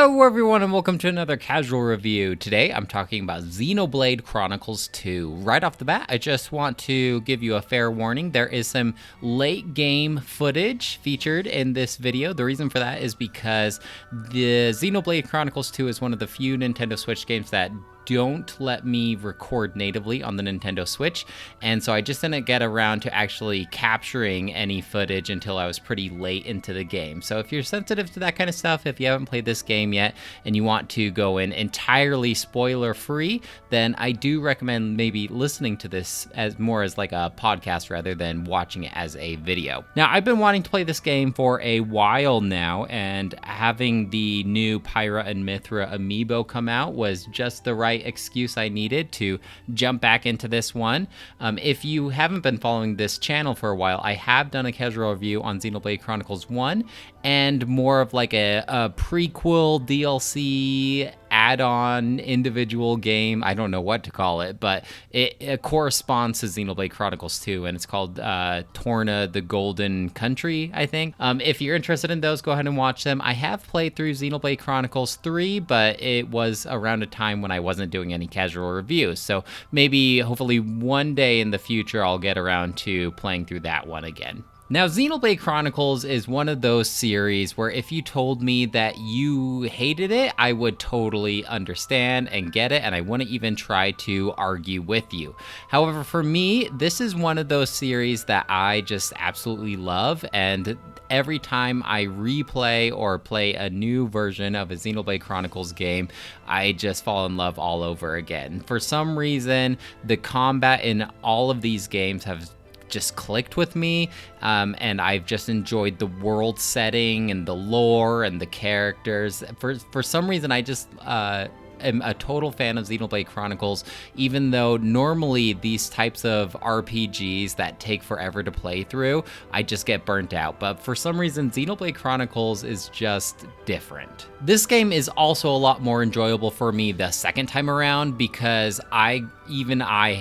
Hello everyone and welcome to another casual review. Today I'm talking about Xenoblade Chronicles 2. Right off the bat, I just want to give you a fair warning. There is some late game footage featured in this video. The reason for that is because the Xenoblade Chronicles 2 is one of the few Nintendo Switch games that don't let me record natively on the Nintendo Switch, and so I just didn't get around to actually capturing any footage until I was pretty late into the game. So if you're sensitive to that kind of stuff, if you haven't played this game yet and you want to go in entirely spoiler free, then I do recommend maybe listening to this as more as like a podcast rather than watching it as a video. Now, I've been wanting to play this game for a while now, and having the new Pyra and Mithra amiibo come out was just the right excuse I needed to jump back into this one. If you haven't been following this channel for a while, I have done a casual review on Xenoblade Chronicles 1 and more of like a prequel DLC add-on individual game. I don't know what to call it, but it corresponds to Xenoblade Chronicles 2, and it's called Torna the Golden Country, I think. If you're interested in those, go ahead and watch them. I have played through Xenoblade Chronicles 3, but it was around a time when I wasn't doing any casual reviews, so maybe hopefully one day in the future I'll get around to playing through that one again. Now, Xenoblade Chronicles is one of those series where if you told me that you hated it, I would totally understand and get it, and I wouldn't even try to argue with you. However, for me, this is one of those series that I just absolutely love, and every time I replay or play a new version of a Xenoblade Chronicles game, I just fall in love all over again. For some reason, the combat in all of these games have just clicked with me, and I've just enjoyed the world setting and the lore and the characters. For some reason, I just am a total fan of Xenoblade Chronicles, even though normally these types of RPGs that take forever to play through, I just get burnt out. But for some reason, Xenoblade Chronicles is just different. This game is also a lot more enjoyable for me the second time around because I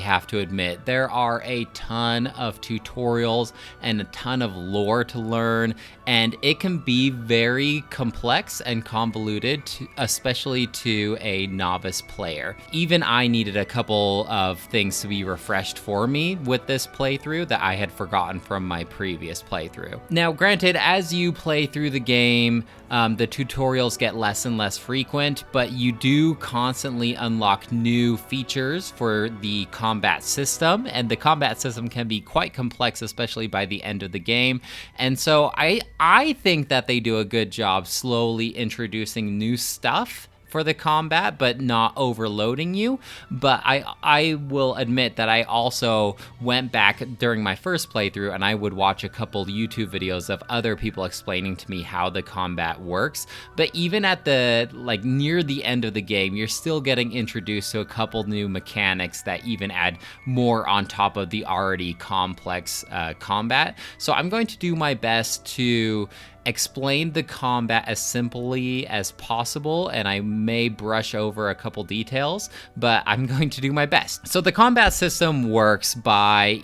have to admit, there are a ton of tutorials and a ton of lore to learn, and it can be very complex and convoluted, especially to a novice player. Even I needed a couple of things to be refreshed for me with this playthrough that I had forgotten from my previous playthrough. Now, granted, as you play through the game, the tutorials get less and less frequent, but you do constantly unlock new features for the combat system, and the combat system can be quite complex, especially by the end of the game. And so I think that they do a good job slowly introducing new stuff for the combat, but not overloading you. But I will admit that I also went back during my first playthrough and I would watch a couple YouTube videos of other people explaining to me how the combat works. But even at the near the end of the game, you're still getting introduced to a couple new mechanics that even add more on top of the already complex combat. So I'm going to do my best to explain the combat as simply as possible, and I may brush over a couple details, but I'm going to do my best. So the combat system works by,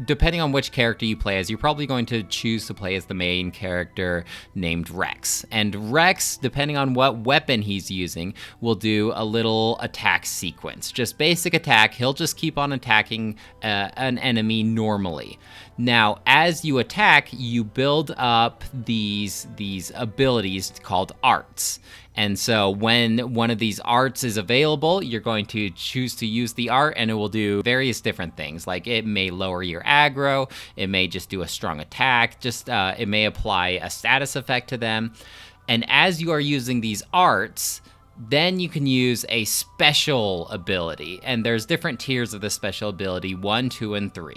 depending on which character you play as, you're probably going to choose to play as the main character named Rex. And Rex, depending on what weapon he's using, will do a little attack sequence. Just basic attack, he'll just keep on attacking an enemy normally. Now, as you attack, you build up these abilities called arts. And so when one of these arts is available, you're going to choose to use the art, and it will do various different things. Like it may lower your aggro, it may just do a strong attack, it may apply a status effect to them. And as you are using these arts, then you can use a special ability, and there's different tiers of the special ability, 1, 2, and 3.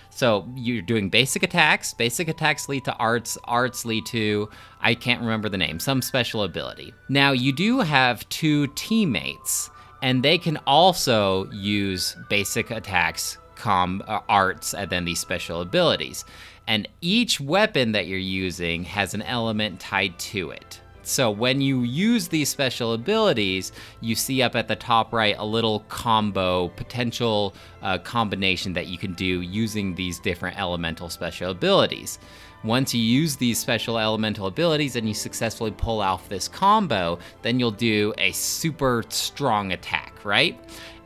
So you're doing basic attacks lead to arts lead to, I can't remember the name, some special ability. Now you do have 2 teammates, and they can also use basic attacks, arts, and then these special abilities. And each weapon that you're using has an element tied to it. So when you use these special abilities, you see up at the top right a little potential combination that you can do using these different elemental special abilities. Once you use these special elemental abilities and you successfully pull off this combo, then you'll do a super strong attack, right?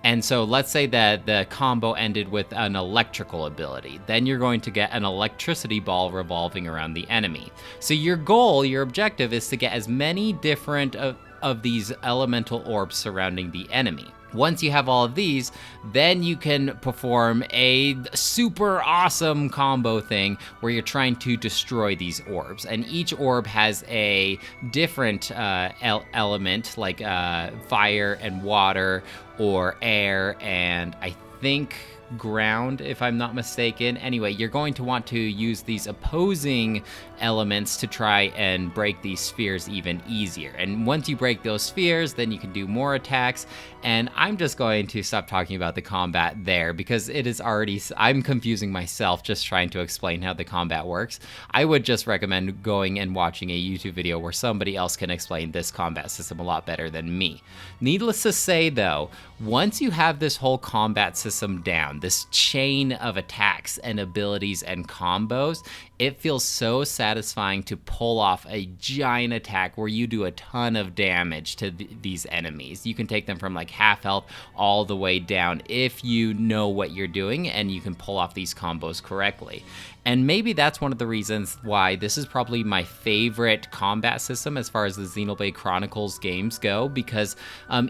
And so let's say that the combo ended with an electrical ability. Then you're going to get an electricity ball revolving around the enemy. So your goal, your objective is to get as many different of these elemental orbs surrounding the enemy. Once you have all of these, then you can perform a super awesome combo thing where you're trying to destroy these orbs. And each orb has a different element, like fire and water, or air, and I think ground, if I'm not mistaken. Anyway, you're going to want to use these opposing elements to try and break these spheres even easier. And once you break those spheres, then you can do more attacks. And I'm just going to stop talking about the combat there because it is already, I'm confusing myself just trying to explain how the combat works. I would just recommend going and watching a YouTube video where somebody else can explain this combat system a lot better than me. Needless to say though, once you have this whole combat system down, this chain of attacks and abilities and combos, it feels so satisfying to pull off a giant attack where you do a ton of damage to these enemies. You can take them from like half health all the way down if you know what you're doing and you can pull off these combos correctly. And maybe that's one of the reasons why this is probably my favorite combat system as far as the Xenoblade Chronicles games go, because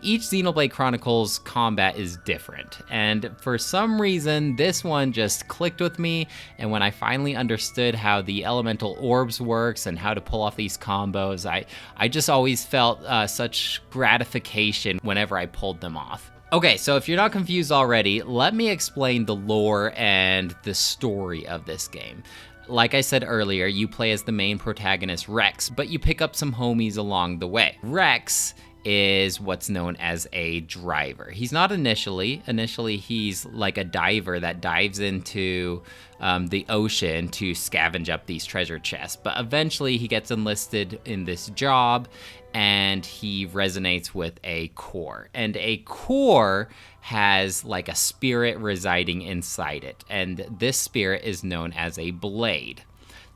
each Xenoblade Chronicles combat is different. And for some reason, this one just clicked with me, and when I finally understood how the elemental orbs works and how to pull off these combos, I just always felt such gratification whenever I pulled them off. Okay, so if you're not confused already, let me explain the lore and the story of this game. Like I said earlier, you play as the main protagonist, Rex, but you pick up some homies along the way. Rex is what's known as a driver. He's not initially. Initially, he's like a diver that dives into the ocean to scavenge up these treasure chests. But eventually, he gets enlisted in this job, and he resonates with a core. And a core has like a spirit residing inside it. And this spirit is known as a blade.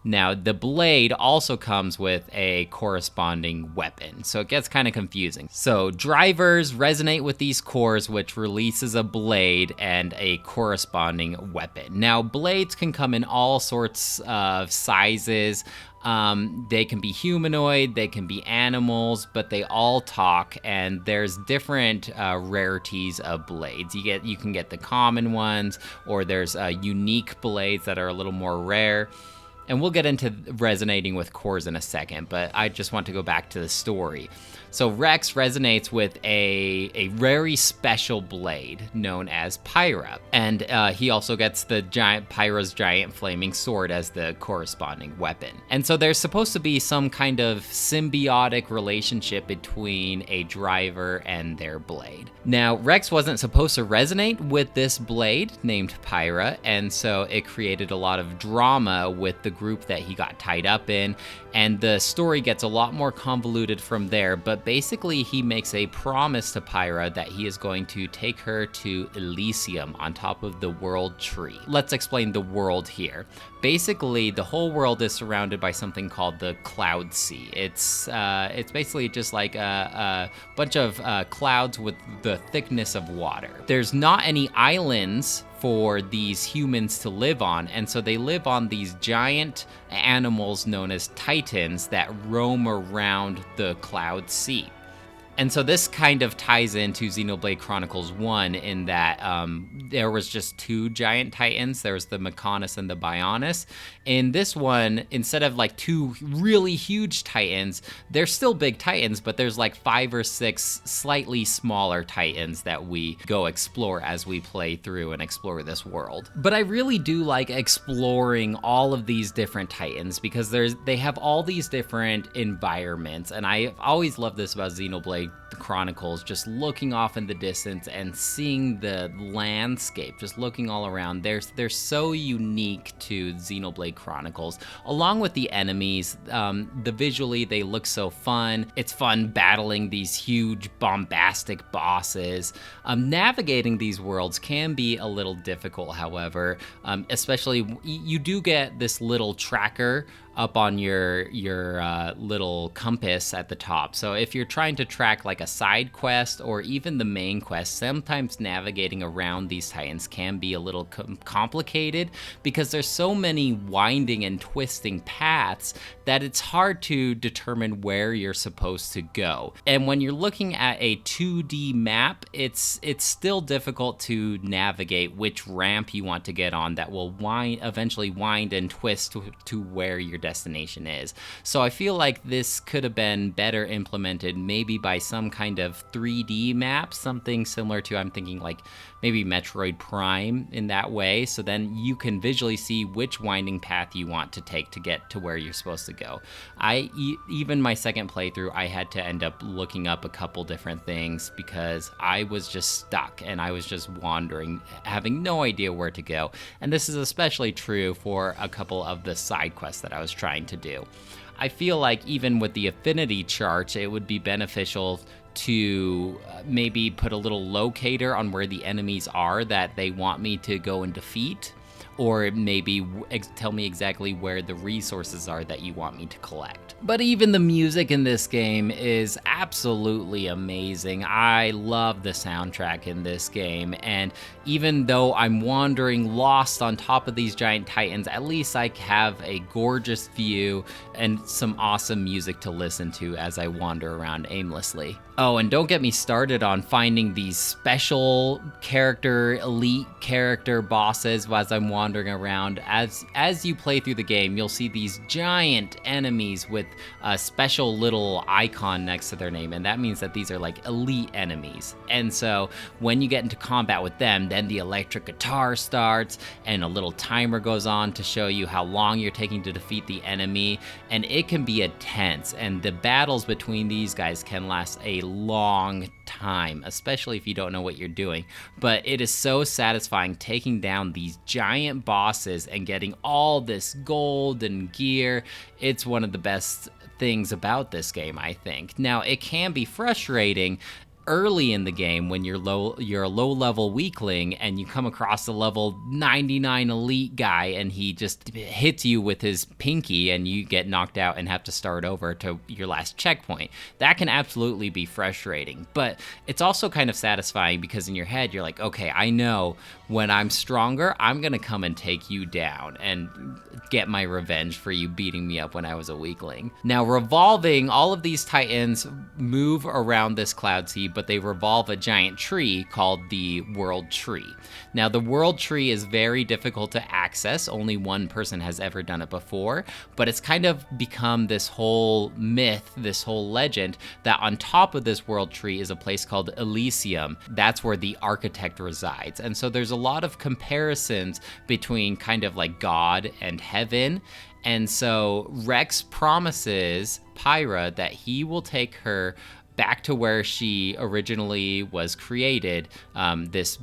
Now, the blade also comes with a corresponding weapon, so it gets kind of confusing. So drivers resonate with these cores, which releases a blade and a corresponding weapon. Now, blades can come in all sorts of sizes. They can be humanoid, they can be animals, but they all talk, and there's different rarities of blades. You can get the common ones, or there's unique blades that are a little more rare. And we'll get into resonating with cores in a second, but I just want to go back to the story. So Rex resonates with a very special blade known as Pyra. And he also gets the Pyra's giant flaming sword as the corresponding weapon. And so there's supposed to be some kind of symbiotic relationship between a driver and their blade. Now, Rex wasn't supposed to resonate with this blade named Pyra, and so it created a lot of drama with the group that he got tied up in, and the story gets a lot more convoluted from there, but basically he makes a promise to Pyra that he is going to take her to Elysium on top of the world tree. Let's explain the world here. Basically, the whole world is surrounded by something called the Cloud Sea. It's basically just like a bunch of clouds with the thickness of water. There's not any islands for these humans to live on, and so they live on these giant animals known as titans that roam around the Cloud Sea. And so this kind of ties into Xenoblade Chronicles 1 in that there was just two giant titans. There was the Mechonis and the Bionis. In this one, instead of like two really huge titans, they're still big titans, but there's like 5 or 6 slightly smaller titans that we go explore as we play through and explore this world. But I really do like exploring all of these different titans because they have all these different environments, and I've always loved this about Xenoblade Chronicles, just looking off in the distance and seeing the landscape, just looking all around. They're so unique to Xenoblade Chronicles, along with the enemies. Visually, they look so fun. It's fun battling these huge, bombastic bosses. Navigating these worlds can be a little difficult, however, especially you do get this little tracker up on your little compass at the top. So if you're trying to track like a side quest or even the main quest, sometimes navigating around these titans can be a little complicated because there's so many winding and twisting paths that it's hard to determine where you're supposed to go. And when you're looking at a 2D map, it's still difficult to navigate which ramp you want to get on that will eventually wind and twist to where your destination is. So I feel like this could have been better implemented maybe by some kind of 3D map, something similar to, I'm thinking like maybe Metroid Prime in that way, so then you can visually see which winding path you want to take to get to where you're supposed to go. Even my second playthrough, I had to end up looking up a couple different things because I was just stuck and I was just wandering, having no idea where to go. And this is especially true for a couple of the side quests that I was trying to do. I feel like even with the affinity chart, it would be beneficial to maybe put a little locator on where the enemies are that they want me to go and defeat, or maybe tell me exactly where the resources are that you want me to collect. But even the music in this game is absolutely amazing. I love the soundtrack in this game, and even though I'm wandering lost on top of these giant titans, at least I have a gorgeous view and some awesome music to listen to as I wander around aimlessly. Oh, and don't get me started on finding these special character, elite character bosses as I'm wandering around. As you play through the game, you'll see these giant enemies with a special little icon next to their name, and that means that these are like elite enemies. And so when you get into combat with them, then the electric guitar starts and a little timer goes on to show you how long you're taking to defeat the enemy, and it can be intense, and the battles between these guys can last a long time, especially if you don't know what you're doing. But it is so satisfying taking down these giant bosses and getting all this gold and gear. It's one of the best things about this game, I think. Now, it can be frustrating early in the game when you're a low-level weakling and you come across a level 99 elite guy and he just hits you with his pinky and you get knocked out and have to start over to your last checkpoint. That can absolutely be frustrating, but it's also kind of satisfying because in your head you're like, okay, I know when I'm stronger, I'm gonna come and take you down and get my revenge for you beating me up when I was a weakling. Now, revolving, all of these titans move around this cloud sea, but they revolve a giant tree called the World Tree. Now, the World Tree is very difficult to access. Only one person has ever done it before, but it's kind of become this whole myth, this whole legend, that on top of this World Tree is a place called Elysium. That's where the architect resides. And so there's a lot of comparisons between kind of like God and heaven. And so Rex promises Pyra that he will take her back to where she originally was created, this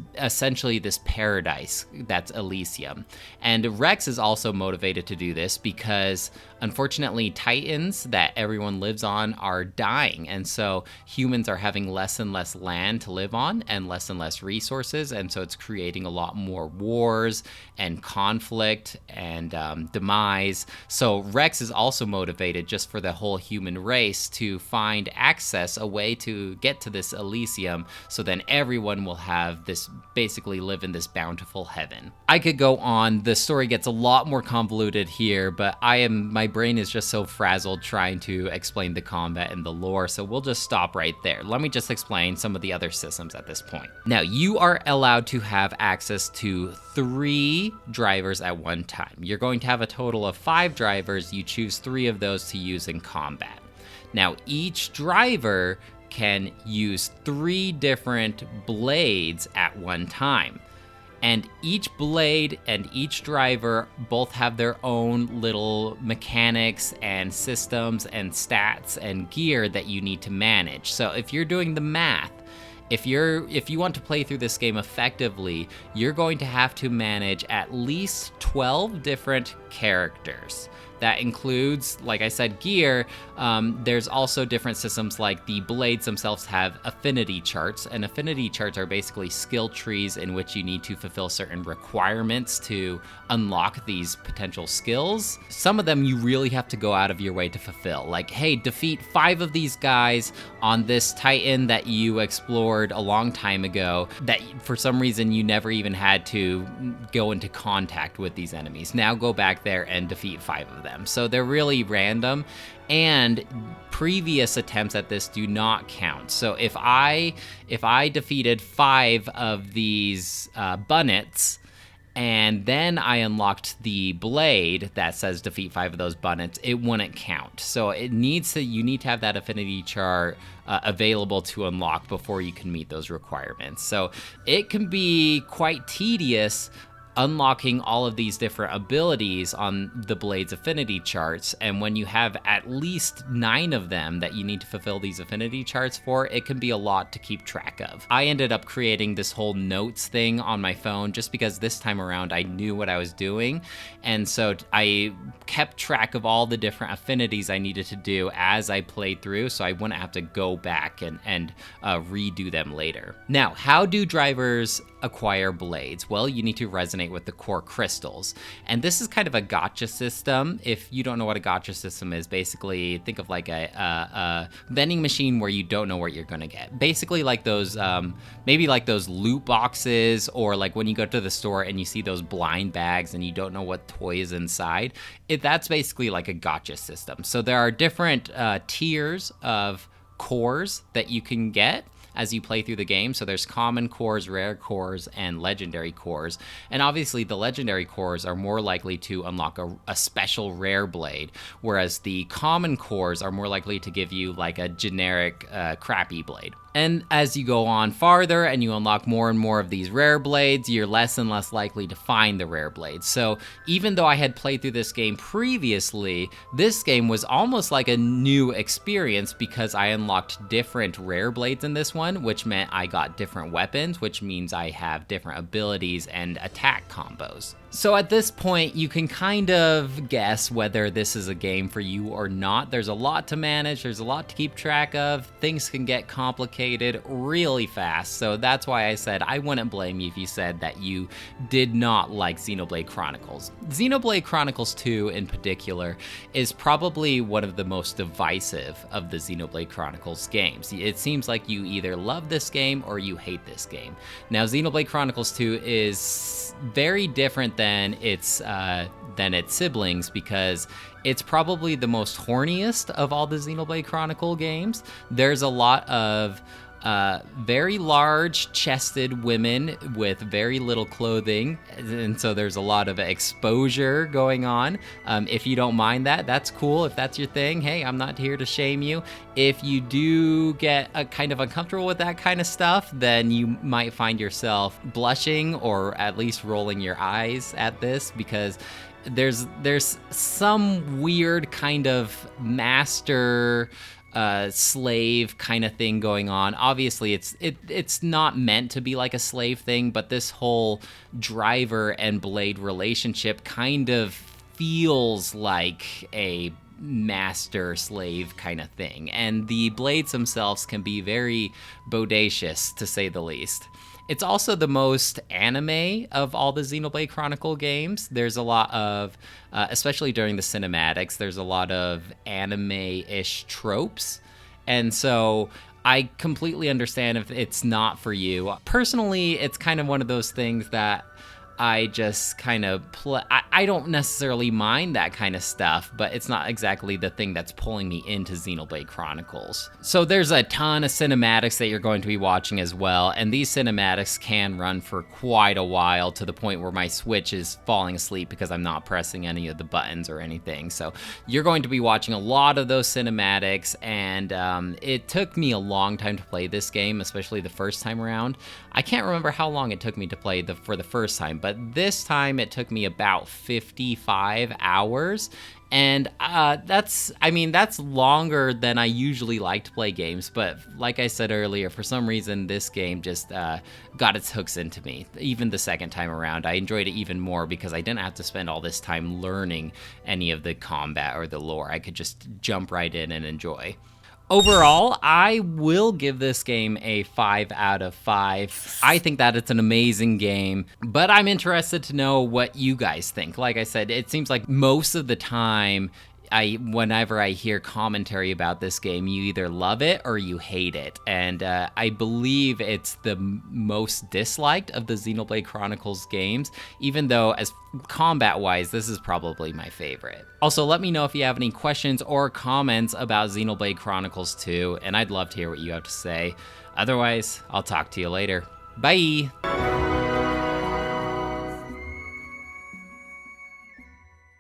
paradise that's Elysium. And Rex is also motivated to do this because unfortunately titans that everyone lives on are dying, and so humans are having less and less land to live on and less resources, and so it's creating a lot more wars and conflict and demise. So Rex is also motivated just for the whole human race to find access, a way to get to this Elysium, so then everyone will have this, basically live in this bountiful heaven. I could go on. The story gets a lot more convoluted here, but my brain is just so frazzled trying to explain the combat and the lore, so we'll just stop right there. Let me just explain some of the other systems at this point. Now, you are allowed to have access to 3 drivers at one time. You're going to have a total of 5 drivers. You choose 3 of those to use in combat. Now, each driver can use 3 different blades at one time. And each blade and each driver both have their own little mechanics and systems and stats and gear that you need to manage. So if you're doing the math, if you want to play through this game effectively, you're going to have to manage at least 12 different characters. That includes, like I said, gear. There's also different systems, like the blades themselves have affinity charts, and affinity charts are basically skill trees in which you need to fulfill certain requirements to unlock these potential skills. Some of them you really have to go out of your way to fulfill, like, hey, defeat 5 of these guys on this Titan that you explored a long time ago, that for some reason you never even had to go into contact with these enemies. Now go back there and defeat 5 of them. So they're really random, and previous attempts at this do not count. So if I defeated 5 of these bunnets, and then I unlocked the blade that says defeat 5 of those bunnets, it wouldn't count. So you need to have that affinity chart available to unlock before you can meet those requirements. So it can be quite tedious unlocking all of these different abilities on the blade's affinity charts, and when you have at least 9 of them that you need to fulfill these affinity charts for, it can be a lot to keep track of. I ended up creating this whole notes thing on my phone just because this time around I knew what I was doing, and so I kept track of all the different affinities I needed to do as I played through, so I wouldn't have to go back and redo them later. Now, how do drivers acquire blades? Well, you need to resonate with the core crystals, and this is kind of a gacha system. If you don't know what a gacha system is, basically think of like a vending machine where you don't know what you're gonna get. Basically like those maybe like those loot boxes, or like when you go to the store and you see those blind bags and you don't know what toy is inside. That's basically like a gacha system. So there are different tiers of cores that you can get as you play through the game. So there's common cores, rare cores, and legendary cores. And obviously the legendary cores are more likely to unlock a special rare blade, whereas the common cores are more likely to give you like a generic crappy blade. And as you go on farther and you unlock more and more of these rare blades, you're less and less likely to find the rare blades. So even though I had played through this game previously, this game was almost like a new experience because I unlocked different rare blades in this one, which meant I got different weapons, which means I have different abilities and attack combos. So at this point, you can kind of guess whether this is a game for you or not. There's a lot to manage, there's a lot to keep track of, things can get complicated really fast, so that's why I said I wouldn't blame you if you said that you did not like Xenoblade Chronicles. Xenoblade Chronicles 2 in particular is probably one of the most divisive of the Xenoblade Chronicles games. It seems like you either love this game or you hate this game. Now, Xenoblade Chronicles 2 is very different than its siblings because it's probably the most horniest of all the Xenoblade Chronicle games. There's a lot of very large chested women with very little clothing, and so there's a lot of exposure going on. If you don't mind that, that's cool. If that's your thing, hey, I'm not here to shame you. If you do get kind of uncomfortable with that kind of stuff, then you might find yourself blushing or at least rolling your eyes at this, because there's some weird kind of master slave kind of thing going on. Obviously it's not meant to be like a slave thing, but this whole driver and blade relationship kind of feels like a master slave kind of thing, and the blades themselves can be very bodacious, to say the least. It's also the most anime of all the Xenoblade Chronicle games. There's a lot of, especially during the cinematics, there's a lot of anime-ish tropes. And so I completely understand if it's not for you. Personally, it's kind of one of those things that I just kind of play. I don't necessarily mind that kind of stuff, but it's not exactly the thing that's pulling me into Xenoblade Chronicles. So there's a ton of cinematics that you're going to be watching as well, and these cinematics can run for quite a while, to the point where my Switch is falling asleep because I'm not pressing any of the buttons or anything. So you're going to be watching a lot of those cinematics, and it took me a long time to play this game, especially the first time around. I can't remember how long it took me to play for the first time, but but this time it took me about 55 hours. And that's longer than I usually like to play games. But like I said earlier, for some reason, this game just got its hooks into me. Even the second time around, I enjoyed it even more because I didn't have to spend all this time learning any of the combat or the lore. I could just jump right in and enjoy. Overall, I will give this game a 5 out of 5. I think that it's an amazing game, but I'm interested to know what you guys think. Like I said, it seems like most of the time, whenever I hear commentary about this game, you either love it or you hate it. And I believe it's the most disliked of the Xenoblade Chronicles games, even though as combat-wise, this is probably my favorite. Also, let me know if you have any questions or comments about Xenoblade Chronicles 2, and I'd love to hear what you have to say. Otherwise, I'll talk to you later. Bye!